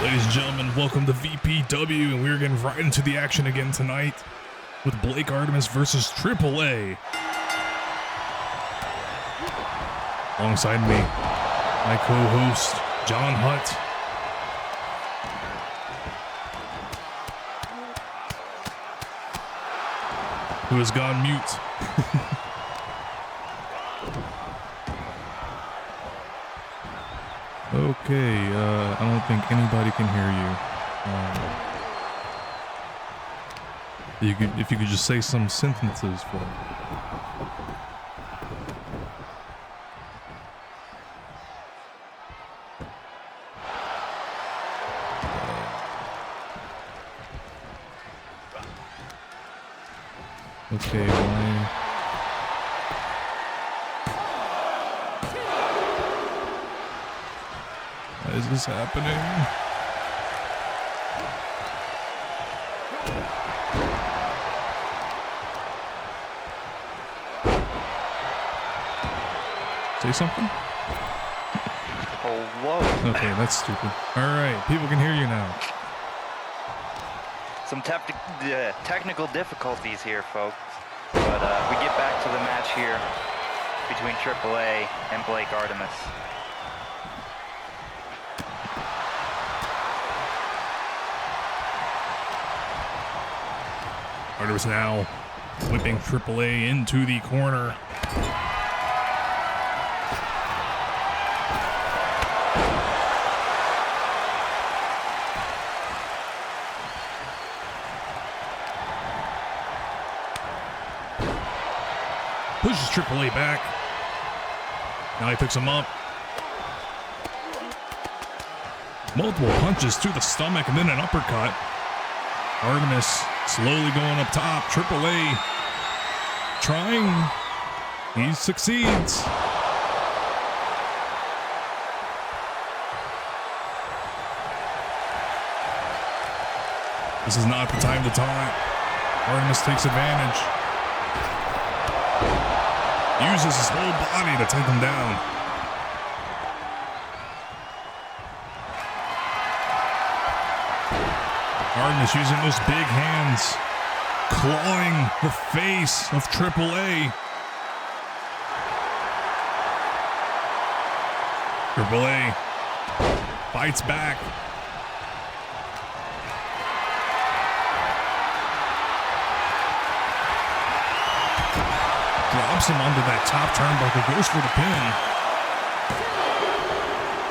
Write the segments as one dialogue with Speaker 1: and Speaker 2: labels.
Speaker 1: Ladies and gentlemen, welcome to VPW, and we're getting right into the action again tonight with Blake Artemis versus AAA. Alongside me, my co-host, John Hutt. Who has gone mute. Okay, I don't think anybody can hear you. If you could just say some sentences for me. Okay, why is this happening? Say something?
Speaker 2: Oh, whoa.
Speaker 1: Okay, that's stupid. Alright, people can hear you now.
Speaker 2: Some technical difficulties here, folks. But we get back to the match here between AAA and Blake Artemis.
Speaker 1: Artemis now whipping AAA into the corner. Pushes AAA back. Now he picks him up. Multiple punches to the stomach and then an uppercut. Artemis slowly going up top. AAA trying. He succeeds. This is not the time to taunt. Artemis takes advantage. Uses his whole body to take him down. Artemis using those big hands, clawing the face of AAA. AAA fights back. Drops him onto that top turnbuckle, goes for the pin.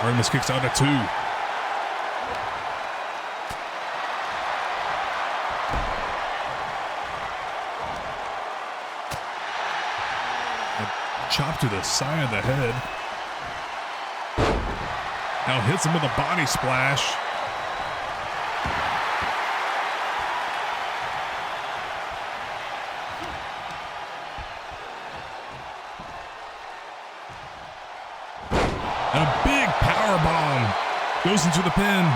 Speaker 1: Artemis kicks out at 2. A chop to the side of the head. Now hits him with a body splash. And a big power bomb goes into the pin.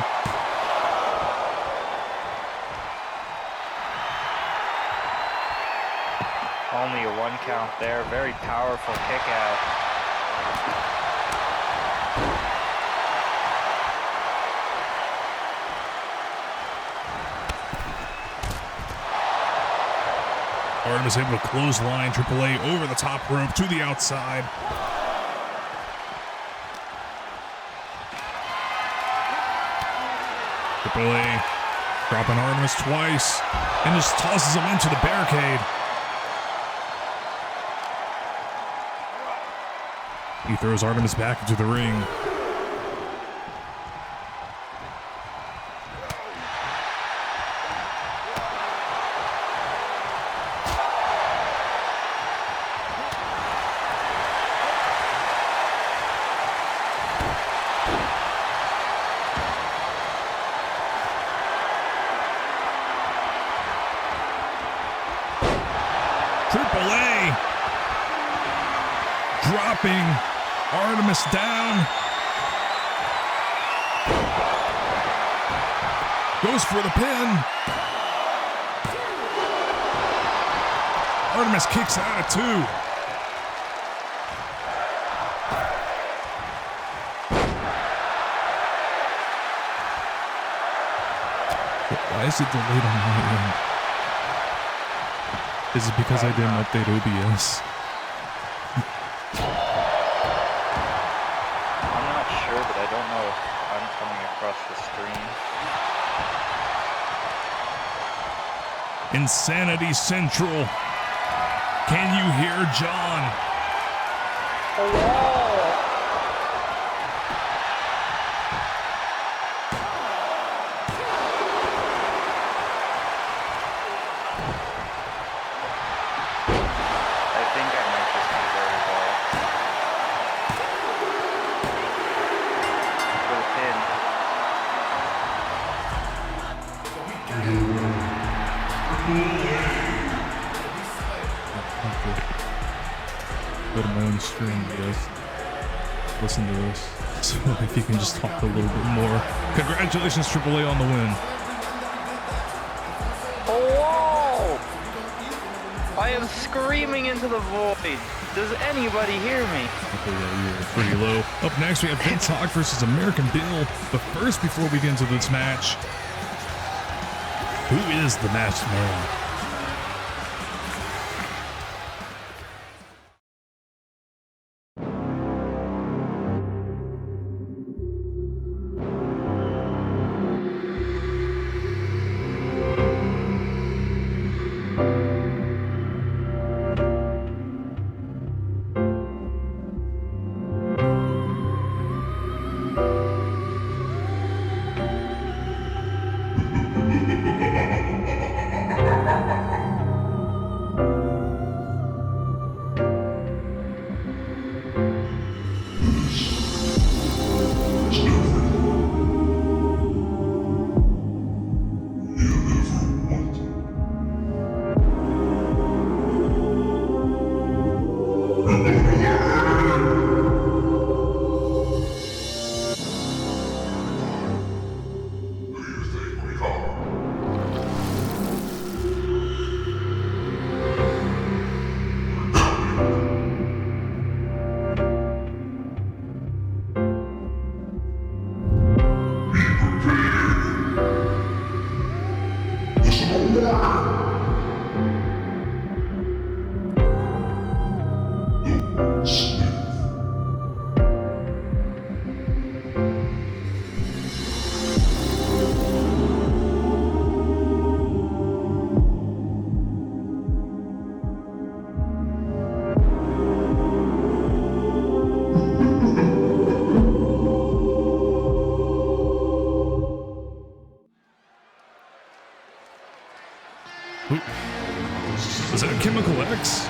Speaker 2: Only a 1 count there. Very powerful kick out.
Speaker 1: Artemis able to clothesline AAA over the top rope to the outside. AAA dropping Artemis twice and just tosses him into the barricade. He throws Artemis back into the ring. AAA dropping Artemis down. Goes for the pin. Artemis kicks out at 2. Why is it delayed on my end? Is it because I didn't update OBS?
Speaker 2: I'm not sure, but I don't know if I'm coming across the screen.
Speaker 1: Insanity Central. Can you hear John?
Speaker 3: Hello.
Speaker 2: I think I might just be very well. For the pin.
Speaker 1: Go to my own stream, guys. Listen to this. So if you can just talk a little bit more. Congratulations, AAA, on the win.
Speaker 2: Hello! I am screaming into the void. Does anybody hear me?
Speaker 1: Okay, yeah, you're pretty low. Up next, we have Vince Hawk versus American Bill. But first, before we get into this match, who is the match man? Was that Chemical X?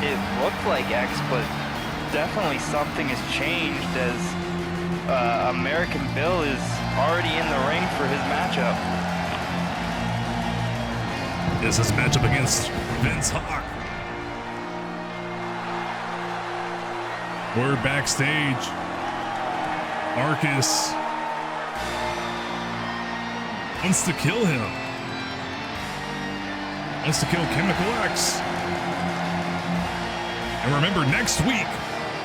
Speaker 2: It looked like X, but definitely something has changed as American Bill is already in the ring for his matchup.
Speaker 1: This is matchup against Vince Hawk. We're backstage. Marcus wants to kill him. Wants to kill Chemical X. And remember, next week,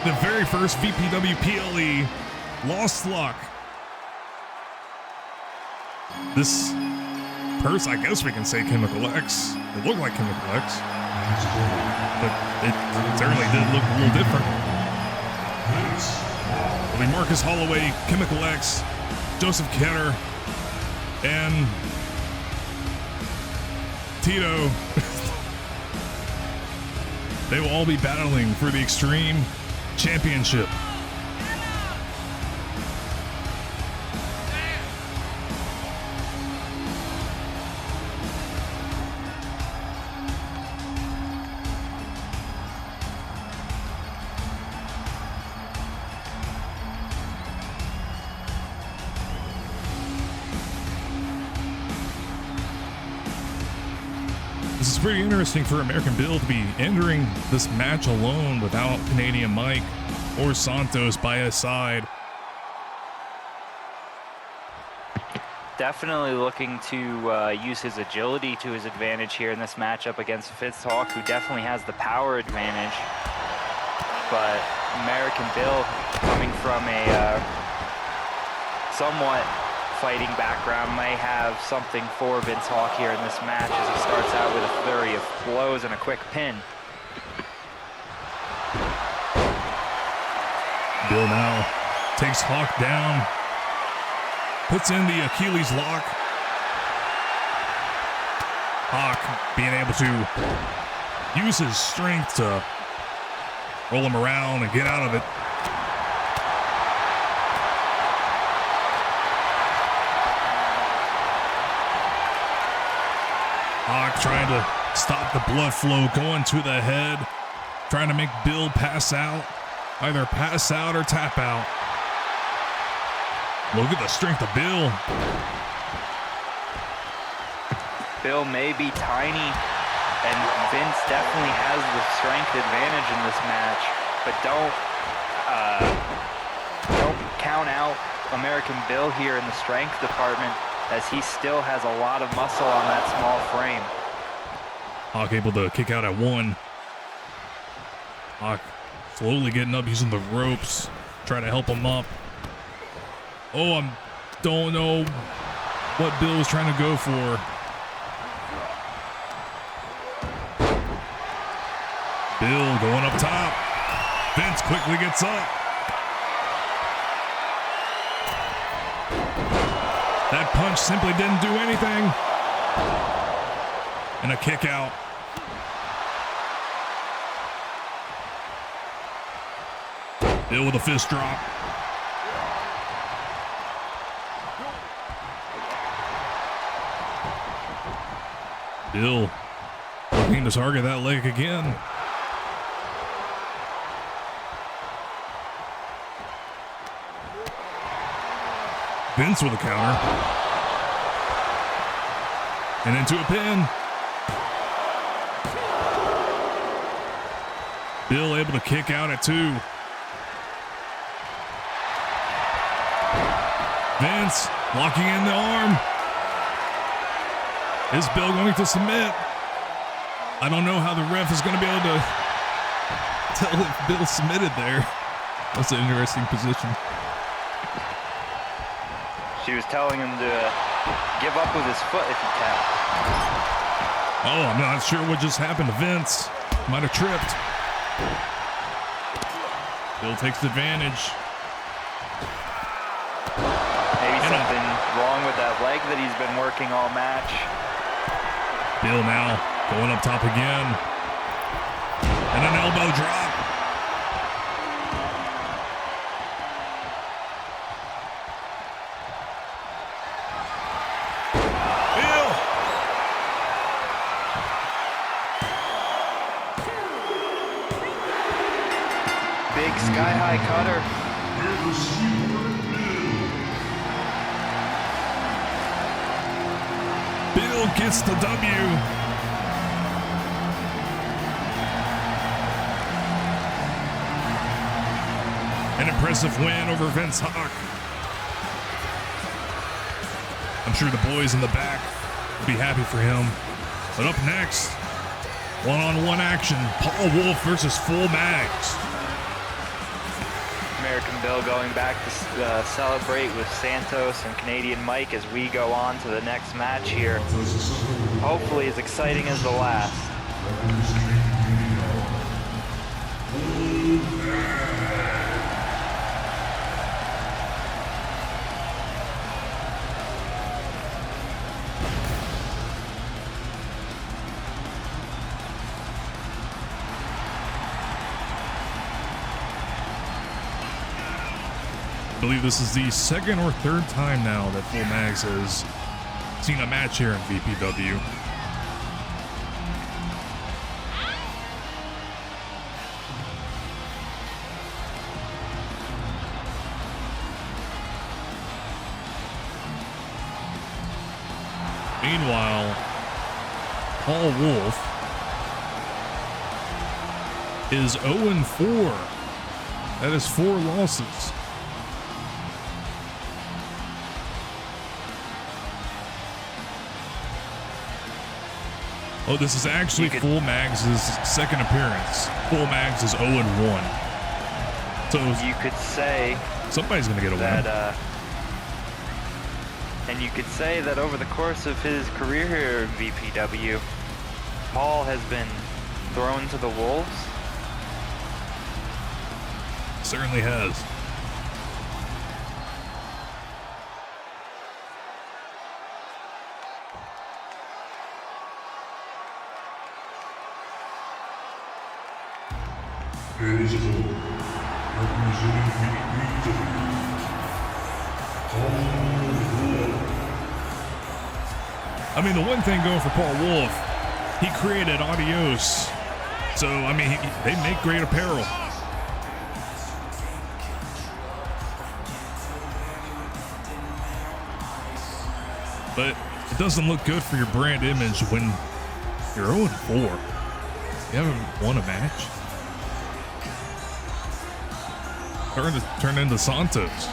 Speaker 1: the very first VPW PLE Lost Luck. This purse, I guess we can say Chemical X. It looked like Chemical X, but it certainly did look a little different. It'll be Marcus Holloway, Chemical X, Joseph Kenner, and Tito. They will all be battling for the Extreme Championship. This is pretty interesting for American Bill to be entering this match alone without Canadian Mike or Santos by his side.
Speaker 2: definitely looking to use his agility to his advantage here in this matchup against Vince Hawk, who definitely has the power advantage. But American Bill, coming from a somewhat fighting background, may have something for Vince Hawk here in this match as he starts out with a flurry of blows and a quick pin.
Speaker 1: Bill now takes Hawk down, puts in the Achilles lock. Hawk being able to use his strength to roll him around and get out of it. Hawk trying to stop the blood flow going to the head, trying to make Bill pass out, either pass out or tap out. Look at the strength of Bill.
Speaker 2: Bill may be tiny, and Vince definitely has the strength advantage in this match, but don't count out American Bill here in the strength department, as he still has a lot of muscle on that small frame.
Speaker 1: Hawk able to kick out at one. Hawk slowly getting up, using the ropes, trying to help him up. Oh, I don't know what Bill was trying to go for. Bill going up top. Vince quickly gets up. That punch simply didn't do anything. And a kick out. Bill with a fist drop. Bill looking to target that leg again. Vince with a counter. And into a pin. Bill able to kick out at two. Vince locking in the arm. Is Bill going to submit? I don't know how the ref is going to be able to tell if Bill submitted there. That's an interesting position.
Speaker 2: She was telling him to give up with his foot if he tapped.
Speaker 1: Oh, I'm not sure what just happened to Vince. Might have tripped. Bill takes advantage.
Speaker 2: Maybe something wrong with that leg that he's been working all match.
Speaker 1: Bill now going up top again. And an elbow drop.
Speaker 2: Sky-high cutter.
Speaker 1: Bill gets the W. An impressive win over Vince Hawk. I'm sure the boys in the back will be happy for him. But up next, one-on-one action. Paul Wolf versus Full Mags.
Speaker 2: American Bill going back to celebrate with Santos and Canadian Mike as we go on to the next match here. Hopefully as exciting as the last.
Speaker 1: I believe this is the second or third time now that Full Mags has seen a match here in VPW. Meanwhile, Paul Wolf is 0-4. That is 4 losses. Oh, this is actually Full Mags' second appearance. Full Mags is 0-1. So
Speaker 2: you could say
Speaker 1: somebody's going to get a win.
Speaker 2: And you could say that over the course of his career here in VPW, Paul has been thrown to the wolves.
Speaker 1: Certainly has.
Speaker 3: Ladies and gentlemen, representing VPW,
Speaker 1: I mean, the one thing going for Paul Wolf, he created Adios. So, I mean, they make great apparel. But it doesn't look good for your brand image when you're 0-4. You haven't won a match. Turn into Santos.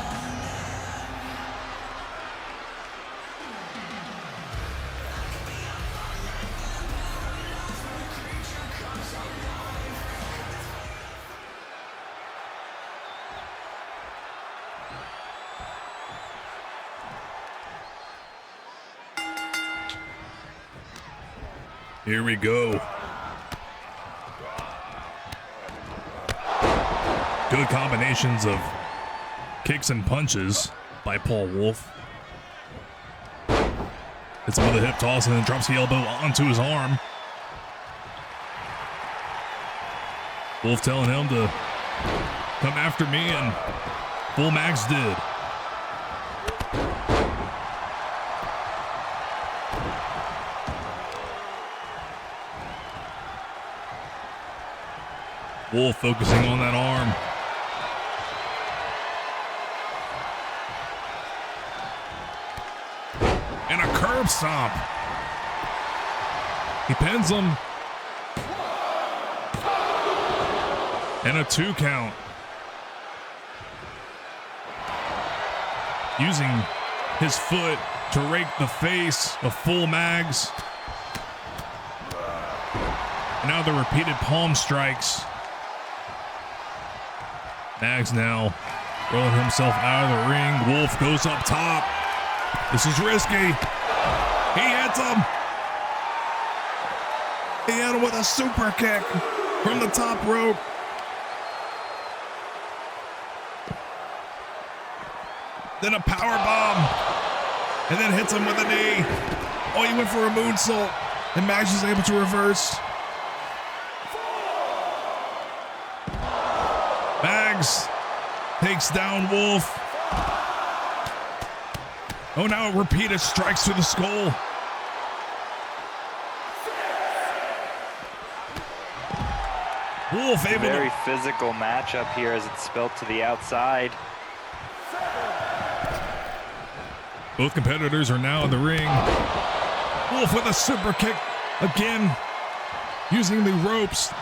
Speaker 1: Here we go. Good combinations of kicks and punches by Paul Wolf. Hits him with a hip toss and then drops the elbow onto his arm. Wolf telling him to come after me, and Full Mags did. Wolf focusing on that arm. And a curb stomp. He pins him. And a 2 count. Using his foot to rake the face of Full Mags. And now the repeated palm strikes. Mags now rolling himself out of the ring. Wolf goes up top. This is risky. He hits him. He hit him with a super kick from the top rope. Then a power bomb. And then hits him with a knee. Oh, he went for a moonsault. And Mags is able to reverse. Mags takes down Wolf. Oh, now repeated strikes to the skull. Wolf able
Speaker 2: Very
Speaker 1: to...
Speaker 2: physical matchup here as it's spilled to the outside.
Speaker 1: Both competitors are now in the ring. Wolf with a super kick again, using the ropes.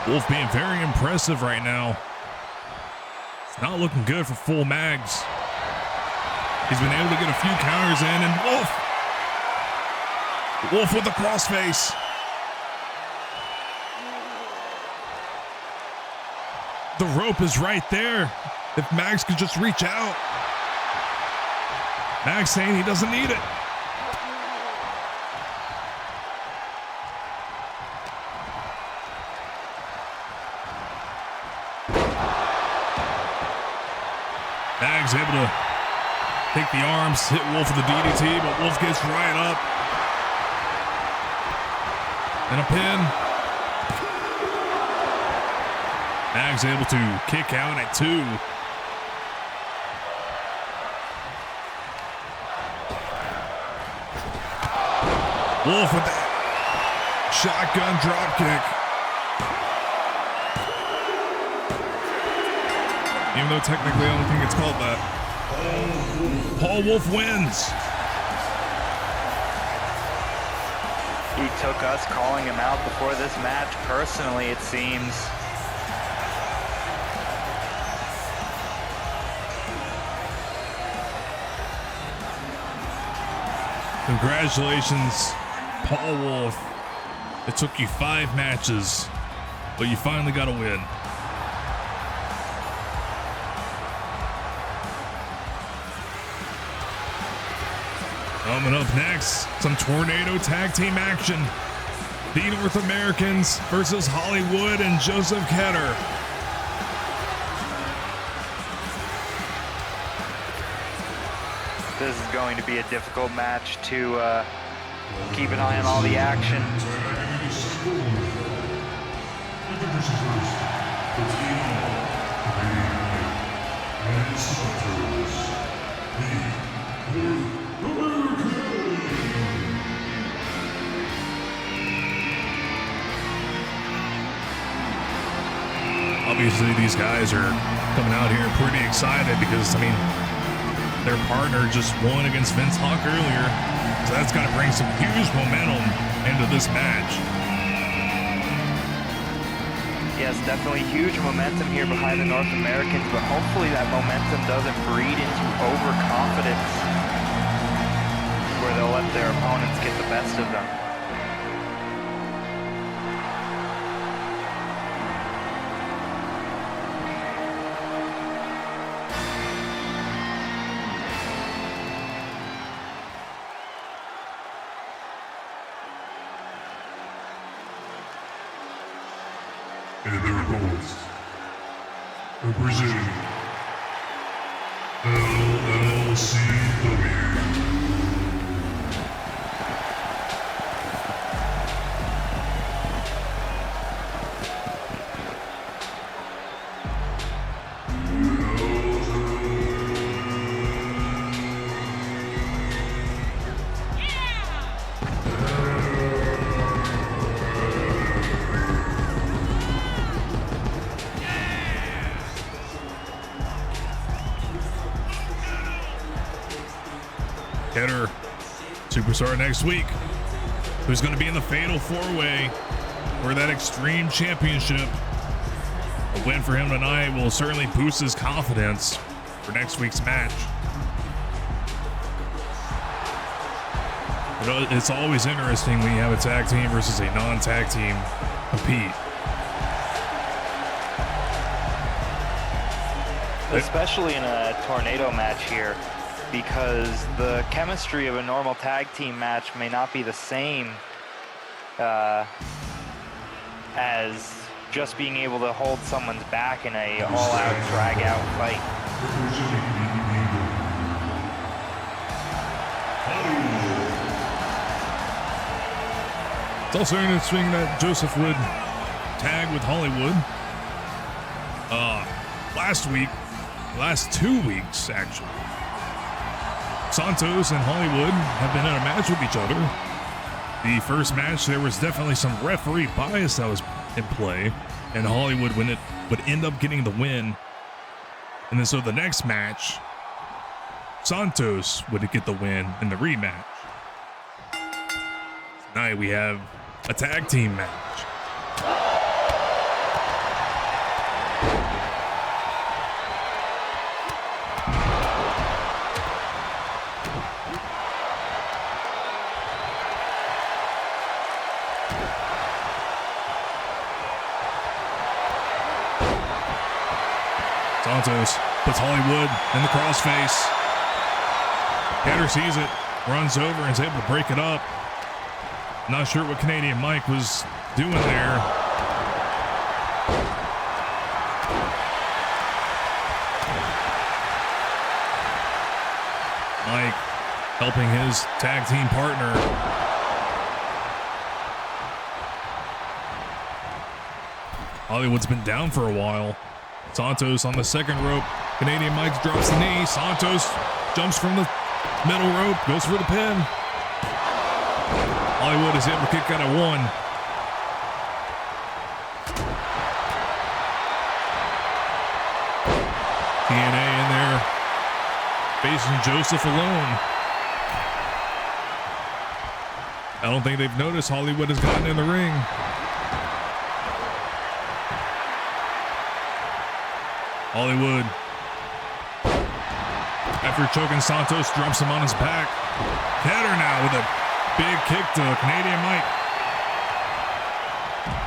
Speaker 1: Wolf being very impressive right now. It's not looking good for Full Mags. He's been able to get a few counters in, and Wolf with the crossface. The rope is right there. If Mags could just reach out. Mags saying he doesn't need it. Mags able to take the arms, hit Wolf with the DDT, but Wolf gets right up. And a pin. Mags able to kick out at 2. Wolf with that shotgun drop kick. Even though technically I don't think it's called that. Paul Wolf wins.
Speaker 2: He took us calling him out before this match personally, it seems.
Speaker 1: Congratulations, Paul Wolf. It took you 5 matches, but you finally got a win. Coming up next, some Tornado tag team action. The North Americans versus Hollywood and Joseph Ketter.
Speaker 2: This is going to be a difficult match to keep an eye on all the action.
Speaker 1: Obviously, these guys are coming out here pretty excited because, I mean, their partner just won against Vince Hawk earlier, so that's got to bring some huge momentum into this match.
Speaker 2: Yes, definitely huge momentum here behind the North Americans, but hopefully that momentum doesn't breed into overconfidence where they'll let their opponents get the best of them.
Speaker 3: And their opponents, representing LLCW.
Speaker 1: Ketter, superstar next week, who's going to be in the Fatal 4-Way for that Extreme Championship. A win for him tonight will certainly boost his confidence for next week's match. It's always interesting when you have a tag team versus a non-tag team compete.
Speaker 2: Especially in a tornado match here, because the chemistry of a normal tag team match may not be the same as just being able to hold someone's back in a all-out, drag-out fight.
Speaker 1: It's also interesting that Joseph would tag with Hollywood. Last 2 weeks, actually. Santos and Hollywood have been in a match with each other. The first match, there was definitely some referee bias that was in play, and Hollywood would end up getting the win. And then so the next match, Santos would get the win in the rematch. Tonight we have a tag team match. Santos puts Hollywood in the crossface. Ketter sees it, runs over, and is able to break it up. Not sure what Canadian Mike was doing there. Mike helping his tag team partner. Hollywood's been down for a while. Santos on the second rope. Canadian Mike drops the knee. Santos jumps from the middle rope, goes for the pin. Hollywood is able to kick out at 1. TNA in there, facing Joseph alone. I don't think they've noticed Hollywood has gotten in the ring. Hollywood, after choking Santos, drops him on his back. Header now with a big kick to Canadian Mike.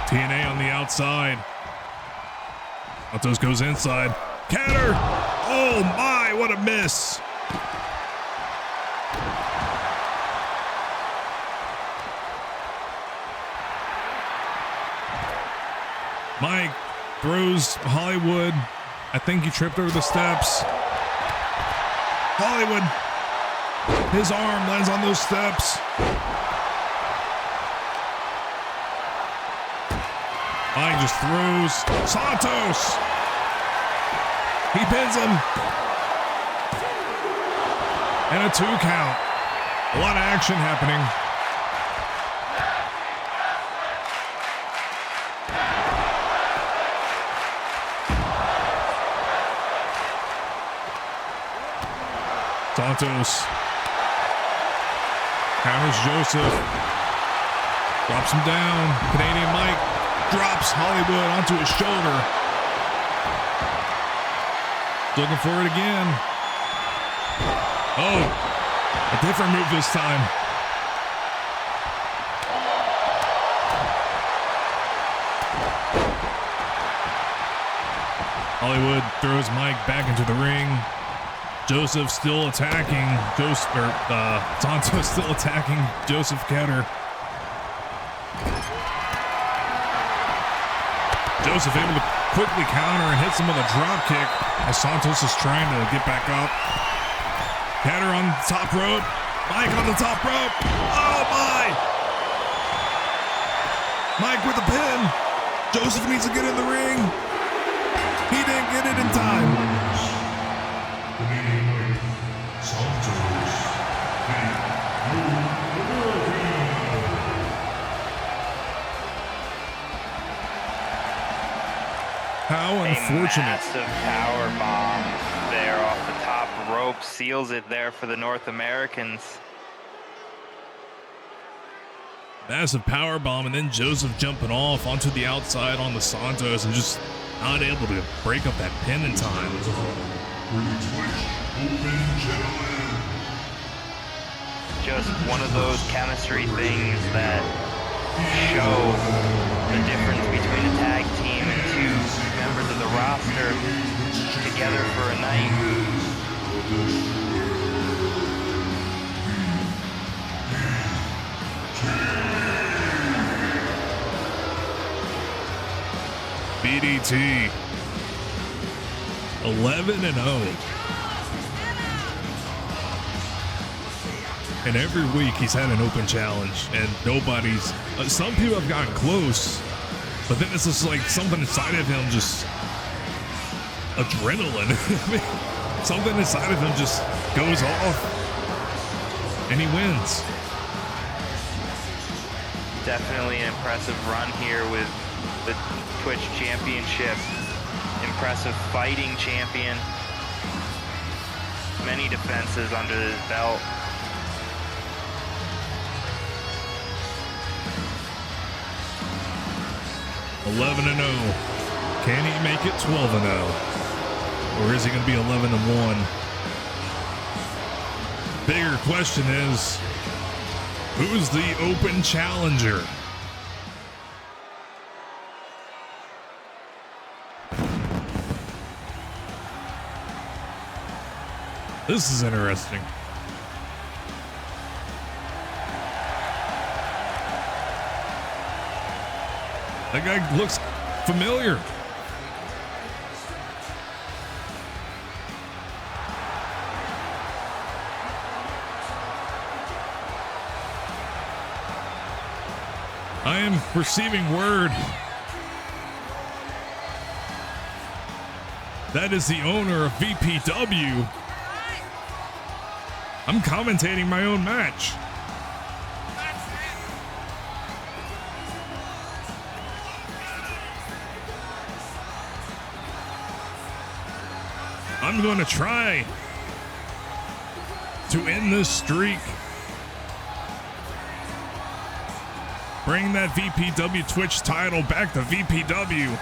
Speaker 1: TNA on the outside. Santos goes inside. Catter! Oh my, what a miss! Mike throws Hollywood. I think he tripped over the steps. Hollywood, his arm lands on those steps. Mike just throws Santos. He pins him. And a 2 count. A lot of action happening. Santos counters Joseph, drops him down. Canadian Mike drops Hollywood onto his shoulder. Looking for it again. Oh, a different move this time. Hollywood throws Mike back into the ring. Joseph still attacking. Santos still attacking Joseph Ketter. Joseph able to quickly counter and hits him with a drop kick as Santos is trying to get back up. Ketter on the top rope. Mike on the top rope. Oh my! Mike with a pin. Joseph needs to get in the ring. He didn't get it in time. How unfortunate.
Speaker 2: A massive power bomb there off the top rope seals it there for the North Americans.
Speaker 1: Massive power bomb, and then Joseph jumping off onto the outside on the Santos and just not able to break up that pin in time.
Speaker 2: Just one of those chemistry things that show the difference between a tag team and 2 members of the roster together for a night.
Speaker 1: BDT 11-0. And every week he's had an open challenge, and nobody's. Some people have gotten close, but then it's just like something inside of him, just adrenaline. I mean, something inside of him just goes off, and he wins.
Speaker 2: Definitely an impressive run here with the Twitch Championship. Impressive fighting champion. Many defenses under his belt.
Speaker 1: $11-0. Can he make it 12-0? Or is he going to be 11-1? Bigger question is, who's the open challenger? This is interesting. That guy looks familiar. I am receiving word that is the owner of Vpw. I'm commentating my own match. I'm going to try to end this streak. Bring that VPW Twitch title back to VPW.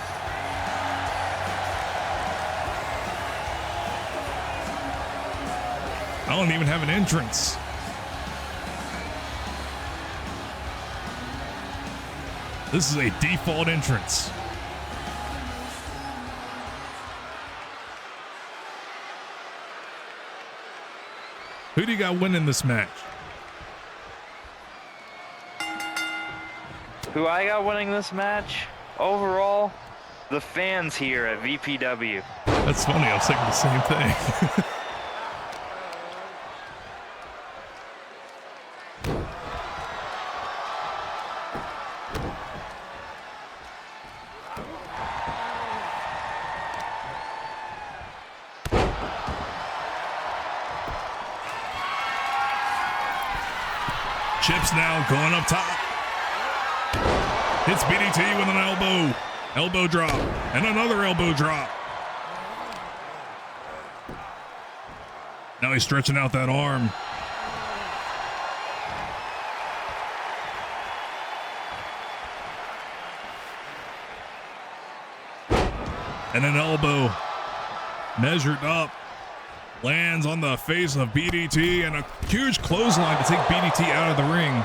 Speaker 1: I don't even have an entrance. This is a default entrance. Who do you got winning this match?
Speaker 2: Who I got winning this match? Overall, the fans here at VPW.
Speaker 1: That's funny. I was thinking the same thing. Chips now going up top. Hits BDT with an elbow drop, and another elbow drop. Now he's stretching out that arm. And an elbow measured up. Lands on the face of BDT, and a huge clothesline to take BDT out of the ring.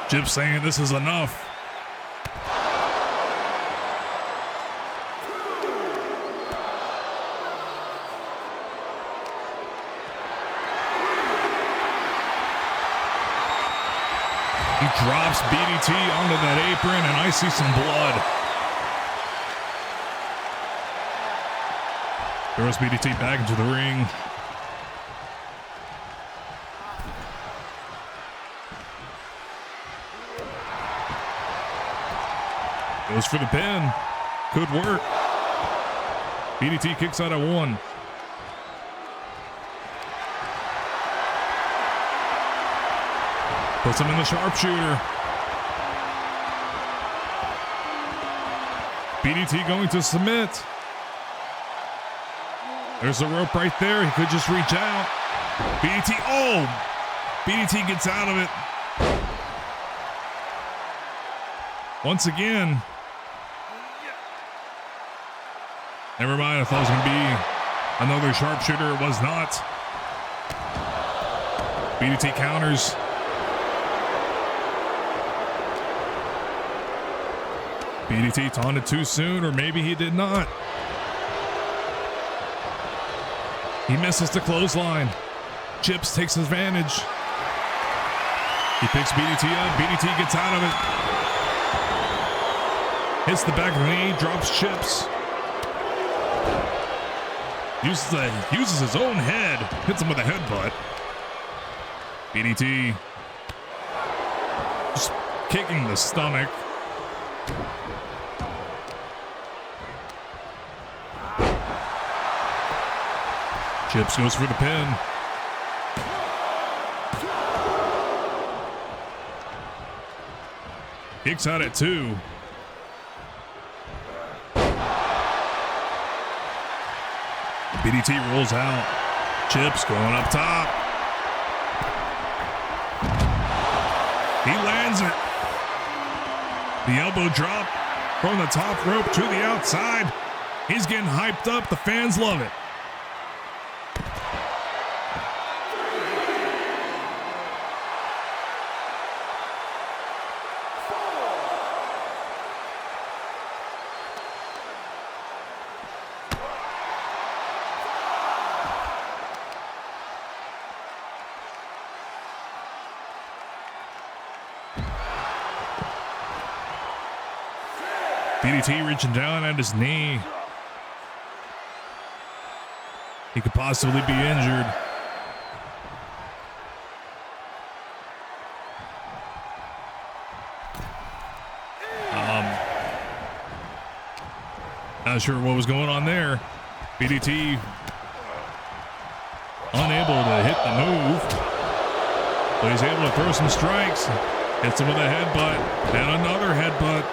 Speaker 1: Chip saying this is enough. He drops BDT onto that apron, and I see some blood. Throws BDT back into the ring. Goes for the pin. Could work. BDT kicks out at 1. Puts him in the sharpshooter. BDT going to submit. There's a rope right there. He could just reach out. BDT. Oh! BDT gets out of it. Once again. Never mind. I thought it was going to be another sharpshooter. It was not. BDT counters. BDT taunted too soon, or maybe he did not. He misses the clothesline. Chips takes advantage. He picks BDT up. BDT gets out of it. Hits the back of the knee, drops Chips. Uses his own head. Hits him with a headbutt. BDT just kicking the stomach. Chips goes for the pin. Kicks out at 2. BDT rolls out. Chips going up top. He lands it. The elbow drop from the top rope to the outside. He's getting hyped up. The fans love it. BDT reaching down at his knee. He could possibly be injured. Not sure what was going on there. BDT unable to hit the move, but he's able to throw some strikes. Hits him with a headbutt, and another headbutt.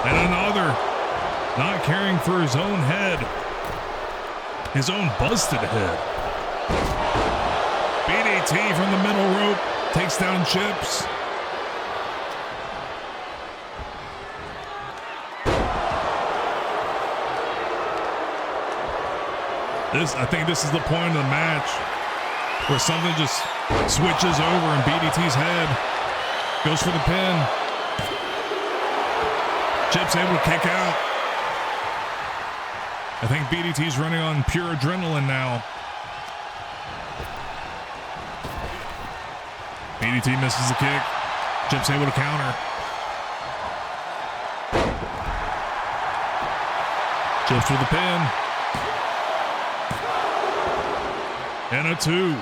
Speaker 1: And another, not caring for his own head, his own busted head. BDT from the middle rope takes down Chips. I think this is the point of the match where something just switches over in BDT's head. Goes for the pin. Chips able to kick out. I think BDT's running on pure adrenaline now. BDT misses the kick. Chips able to counter. Chips with the pin. And a 2.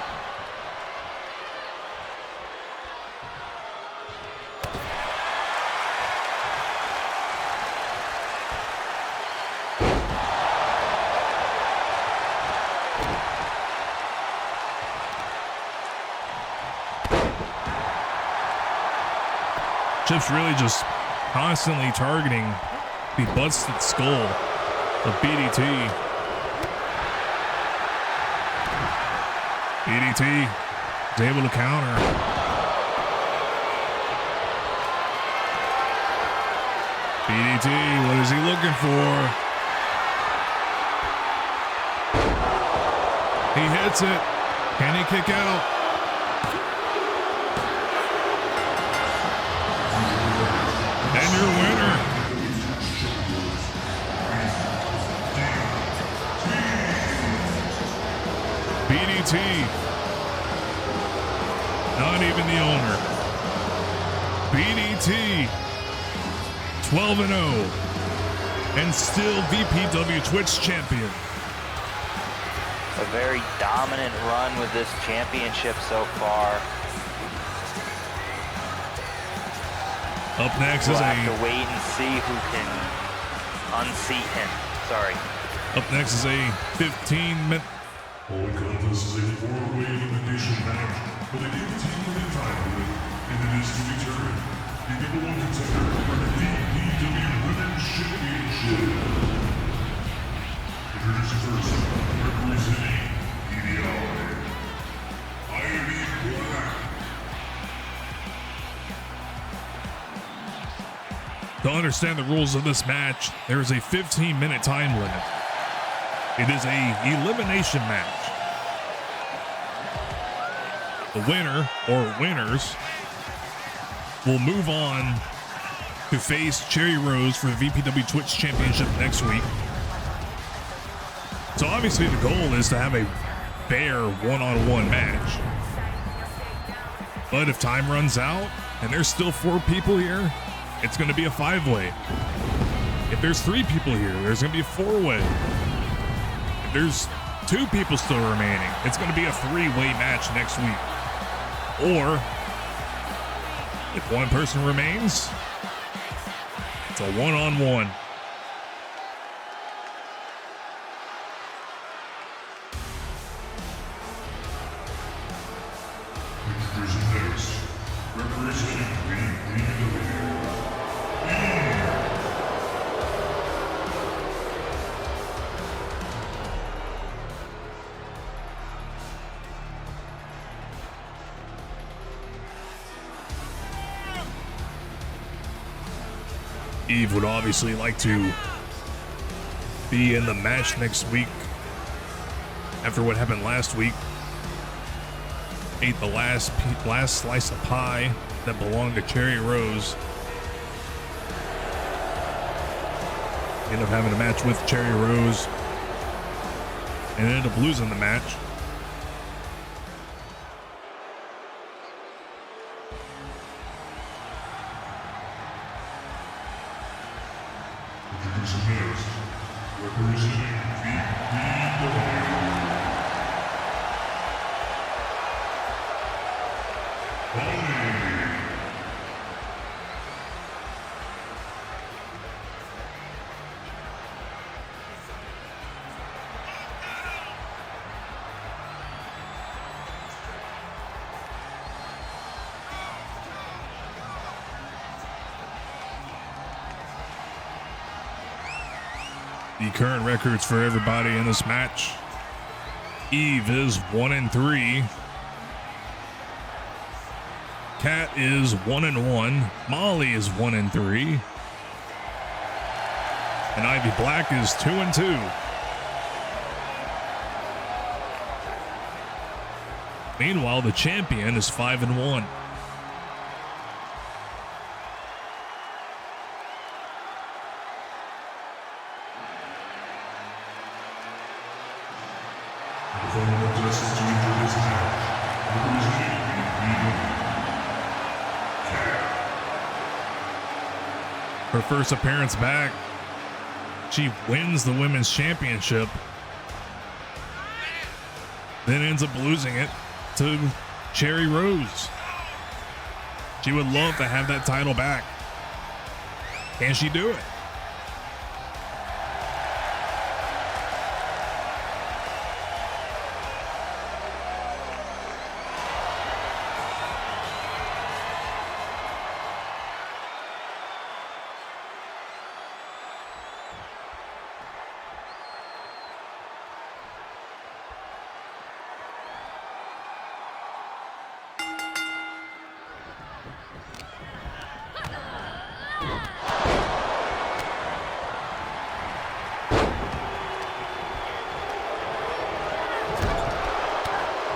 Speaker 1: Chips really just constantly targeting the busted skull of BDT. BDT is able to counter. BDT, what is he looking for? He hits it. Can he kick out? And your winner, BDT. Not even the owner. BDT, 12-0, and still VPW Twitch champion.
Speaker 2: A very dominant run with this championship so far.
Speaker 1: Up next
Speaker 2: we'll
Speaker 1: is
Speaker 2: have to wait and see who can unseat him. Sorry.
Speaker 1: Up next is a 15-minute.
Speaker 3: Uncut, this is a 4-way elimination match for the new team title, and it is to determine the number 1 contender for the VPW Women's Championship. Introducing first, representing EDI, Ivy Black.
Speaker 1: To understand the rules of this match, there is a 15-minute time limit. It is a elimination match. The winner or winners will move on to face Cherry Rose for the VPW Twitch Championship next week. So obviously the goal is to have a fair one-on-one match. But if time runs out and there's still 4 people here, it's going to be a 5-way. If there's 3 people here, there's going to be a 4-way. If there's 2 people still remaining, it's going to be a 3-way match next week. Or if 1 person remains, it's a one-on-one.
Speaker 3: Introducing next, representing VPW.
Speaker 1: Eve would obviously like to be in the match next week after what happened last week. Ate the last slice of pie that belonged to Cherry Rose. Ended up having a match with Cherry Rose and ended up losing the match.
Speaker 3: Introducing next, representing VPW.
Speaker 1: The current records for everybody in this match. Eve is 1-3. Kat is 1-1. Molly is 1-3. And Ivy Black is 2-2. Meanwhile, the champion is 5-1.
Speaker 3: Performing contestants to enter this match, representing VPW,
Speaker 1: Her first appearance back, she wins the women's championship, then ends up losing it to Cherry Rose. She would love to have that title back. Can she do it?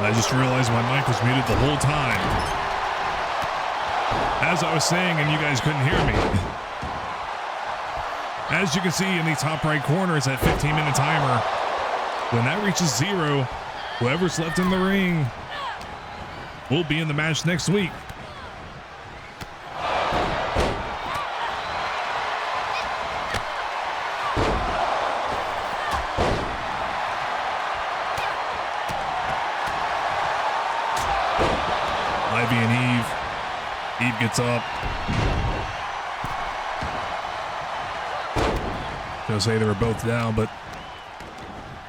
Speaker 1: I just realized my mic was muted the whole time. As I was saying, and you guys couldn't hear me. As you can see in the top right corner is that 15-minute timer. When that reaches 0, whoever's left in the ring will be in the match next week. Ivy and Eve. Eve gets up. Gonna say they were both down, but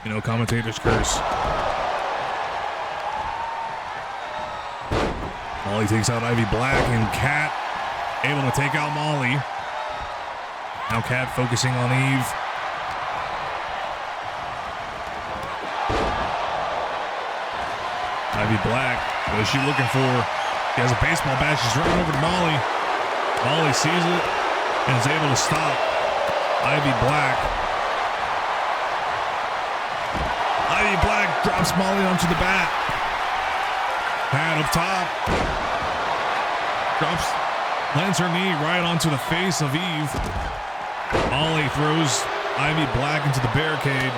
Speaker 1: you know, commentators curse. Molly takes out Ivy Black, and Kat able to take out Molly. Now Kat focusing on Eve. Ivy Black, what is she looking for? She has a baseball bat. She's running over to Molly. Molly sees it and is able to stop Ivy Black. Ivy Black drops Molly onto the bat. Pat up top. Lands her knee right onto the face of Eve. Molly throws Ivy Black into the barricade.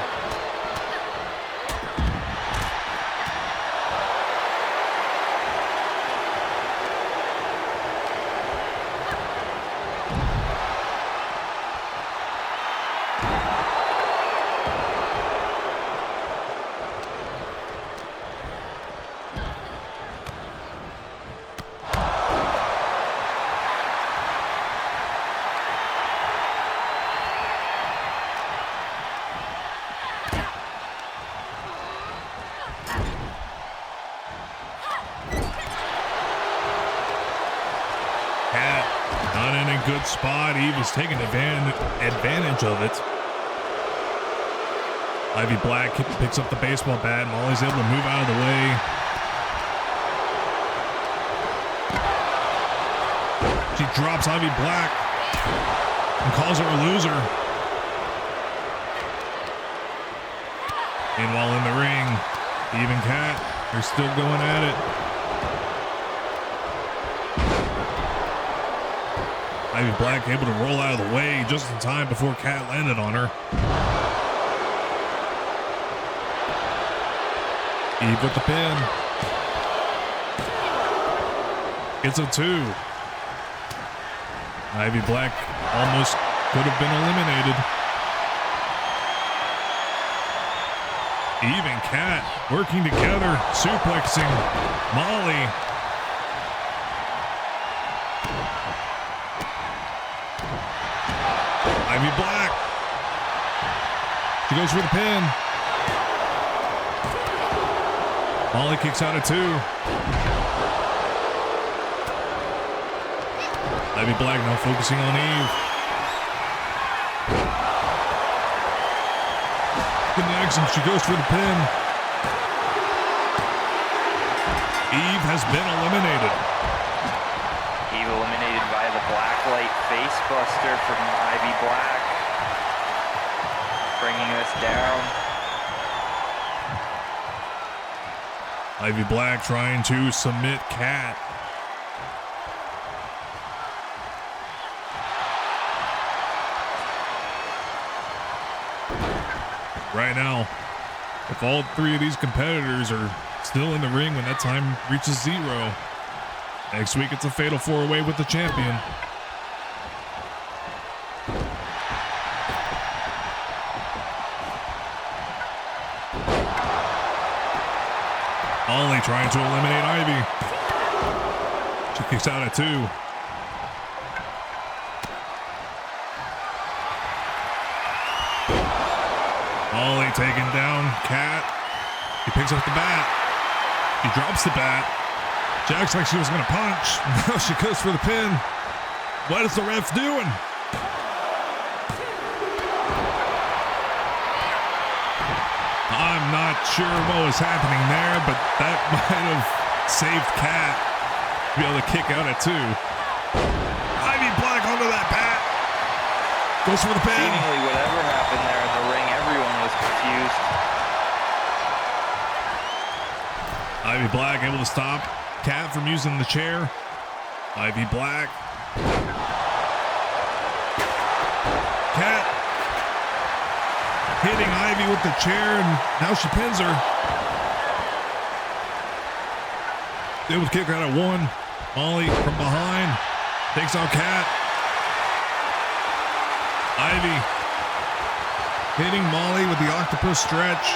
Speaker 1: Not in a good spot. Eve is taking advantage of it. Ivy Black picks up the baseball bat. Molly's able to move out of the way. She drops Ivy Black and calls her a loser. Meanwhile in the ring, Eve and Kat are still going at it. Ivy Black able to roll out of the way just in time before Kat landed on her. Eve with the pin. It's a 2. Ivy Black almost could have been eliminated. Eve and Kat working together, suplexing Molly. Ivy Black. She goes for the pin. Molly kicks out at 2. Ivy Black now focusing on Eve. Connects and she goes for the pin. Eve has been eliminated.
Speaker 2: Steve eliminated by the Blacklight Face Buster from Ivy Black. Bringing this down.
Speaker 1: Ivy Black trying to submit Kat. Right now, if all three of these competitors are still in the ring when that time reaches 0, next week it's a fatal 4-way with the champion. Ollie trying to eliminate Ivy. She kicks out at 2. Ollie taking down Kat. He picks up the bat. He drops the bat. She acts like she was going to punch. Now she goes for the pin. What is the ref doing? I'm not sure what was happening there, but that might have saved Kat to be able to kick out at 2. Ivy Black onto that bat. Goes for the pin.
Speaker 2: Seemingly whatever happened there in the ring, everyone was confused.
Speaker 1: Ivy Black able to stop Kat from using the chair. Ivy Black. Kat hitting Ivy with the chair, and now she pins her. Able to kick out at 1. Molly from behind takes out Kat. Ivy hitting Molly with the octopus stretch.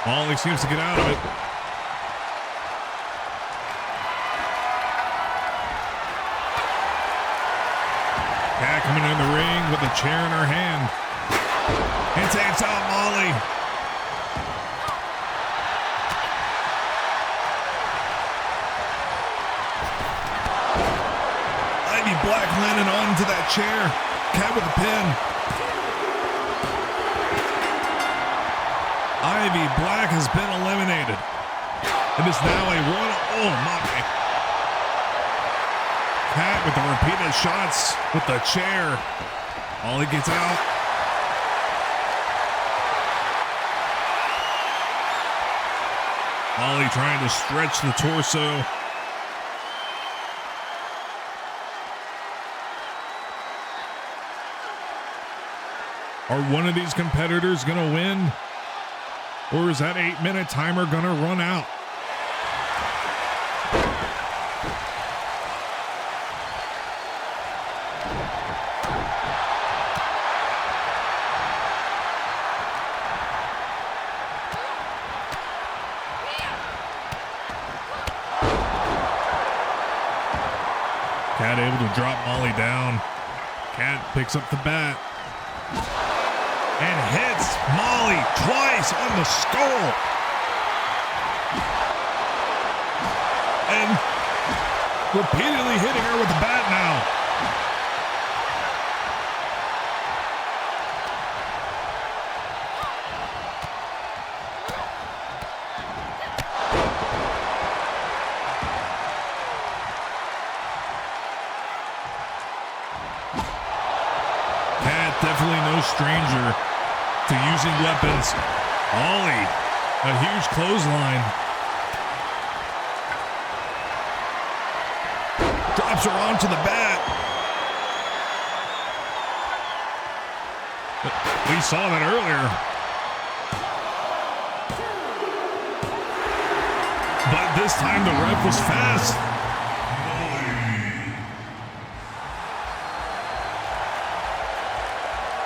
Speaker 1: Molly seems to get out of it. Kat coming in the ring with a chair in her hand and takes out Molly. Ivy Black landing onto that chair. Kat with the pin. Ivy Black has been eliminated. It is now a 1. Oh my. Kat with the repeated shots with the chair. Ollie gets out. Ollie trying to stretch the torso. Are one of these competitors going to win? Or is that 8-minute timer going to run out? Kat able to drop Molly down. Kat picks up the bat and hits Molly twice on the skull. And repeatedly hitting her with the bat now. Kat definitely no stranger to using weapons. Ollie, a huge clothesline. Drops her onto the bat. We saw that earlier. But this time the ref was fast.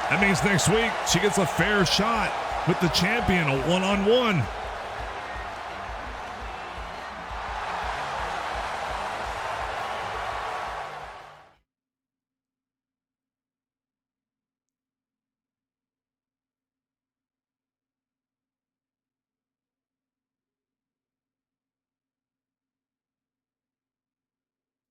Speaker 1: That means next week she gets a fair shot with the champion, a one-on-one.